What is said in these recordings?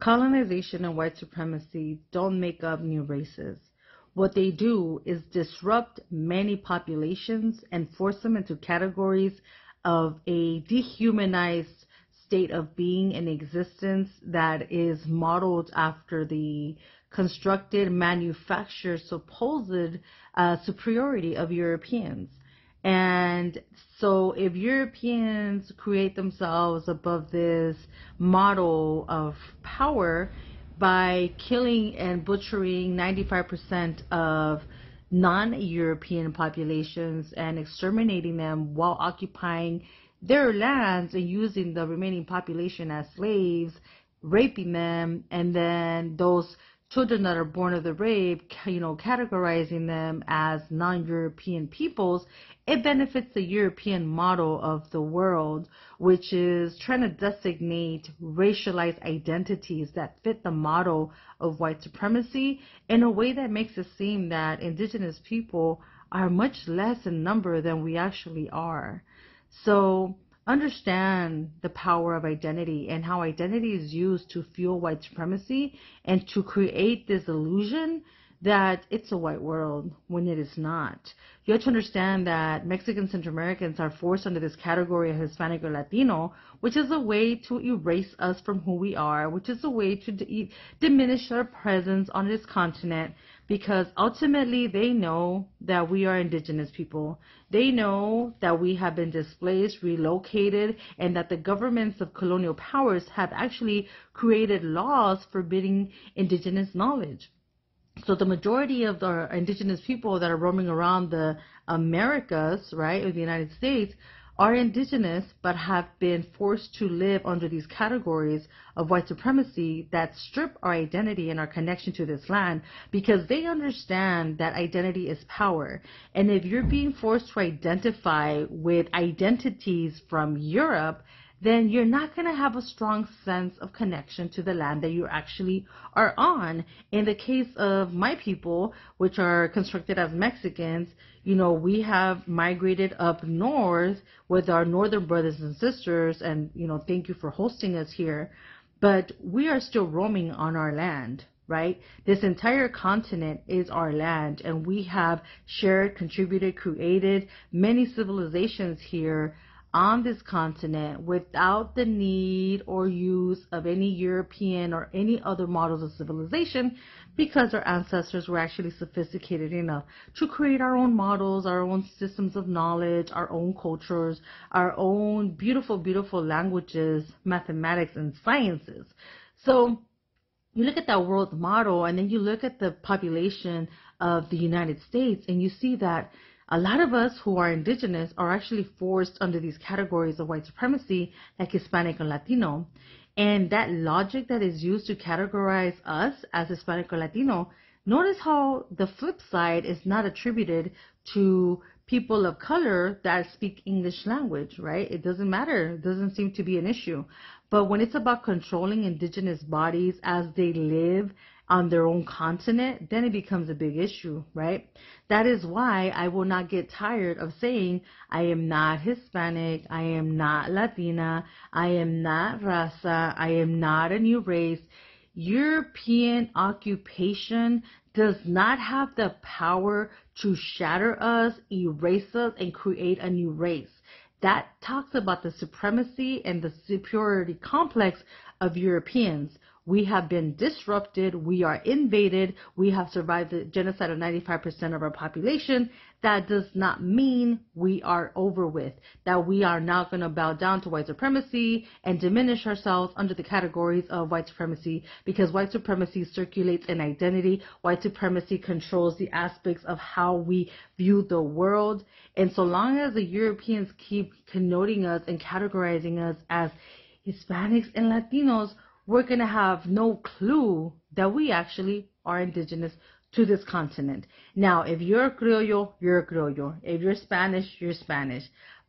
Colonization and white supremacy don't make up new races. What they do is disrupt many populations and force them into categories of a dehumanized state of being and existence that is modeled after the constructed, manufactured, supposed superiority of Europeans. And so if Europeans create themselves above this model of power by killing and butchering 95% of non-European populations and exterminating them while occupying their lands and using the remaining population as slaves, raping them, and then those children that are born of the rape, categorizing them as non-European peoples, it benefits the European model of the world, which is trying to designate racialized identities that fit the model of white supremacy in a way that makes it seem that indigenous people are much less in number than we actually are. So understand the power of identity and how identity is used to fuel white supremacy and to create this illusion that it's a white world when it is not. You have to understand that Mexican Central Americans are forced under this category of Hispanic or Latino, which is a way to erase us from who we are, which is a way to diminish our presence on this continent, because ultimately they know that we are indigenous people. They know that we have been displaced, relocated, and that the governments of colonial powers have actually created laws forbidding indigenous knowledge. So the majority of the indigenous people that are roaming around the Americas, right, or the United States, are indigenous but have been forced to live under these categories of white supremacy that strip our identity and our connection to this land, because they understand that identity is power. And if you're being forced to identify with identities from Europe, then you're not going to have a strong sense of connection to the land that you actually are on. In the case of my people, which are constructed as Mexicans, we have migrated up north with our northern brothers and sisters, and, thank you for hosting us here. But we are still roaming on our land, right? This entire continent is our land, and we have shared, contributed, created many civilizations here on this continent without the need or use of any European or any other models of civilization, because our ancestors were actually sophisticated enough to create our own models, our own systems of knowledge, our own cultures, our own beautiful, beautiful languages, mathematics, and sciences. So you look at that world model, and then you look at the population of the United States, and you see that a lot of us who are indigenous are actually forced under these categories of white supremacy, like Hispanic or Latino. And that logic that is used to categorize us as Hispanic or Latino, notice how the flip side is not attributed to people of color that speak English language, right? It doesn't matter. It doesn't seem to be an issue. But when it's about controlling indigenous bodies as they live on their own continent, then it becomes a big issue, right? That is why I will not get tired of saying I am not Hispanic, I am not Latina, I am not raza, I am not a new race. European occupation does not have the power to shatter us, erase us, and create a new race. That talks about the supremacy and the superiority complex of Europeans. We have been disrupted, we are invaded, we have survived the genocide of 95% of our population. That does not mean we are over with, that we are not going to bow down to white supremacy and diminish ourselves under the categories of white supremacy, because white supremacy circulates an identity. White supremacy controls the aspects of how we view the world. And so long as the Europeans keep connoting us and categorizing us as Hispanics and Latinos, we're going to have no clue that we actually are indigenous to this continent. Now, if you're a Criollo, you're a Criollo. If you're Spanish, you're Spanish.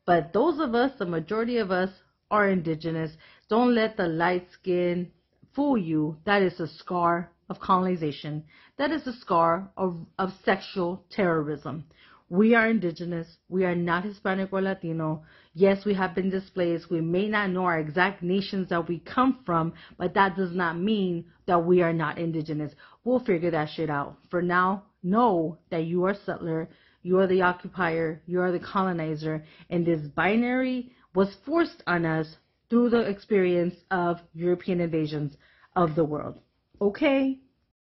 But those of us, the majority of us, are indigenous. Don't let the light skin fool you. That is a scar of colonization. That is a scar of sexual terrorism. We are indigenous. We are not Hispanic or Latino. Yes, we have been displaced. We may not know our exact nations that we come from, but that does not mean that we are not indigenous. We'll figure that shit out. For now, know that you are settler, you are the occupier, you are the colonizer, and this binary was forced on us through the experience of European invasions of the world. Okay?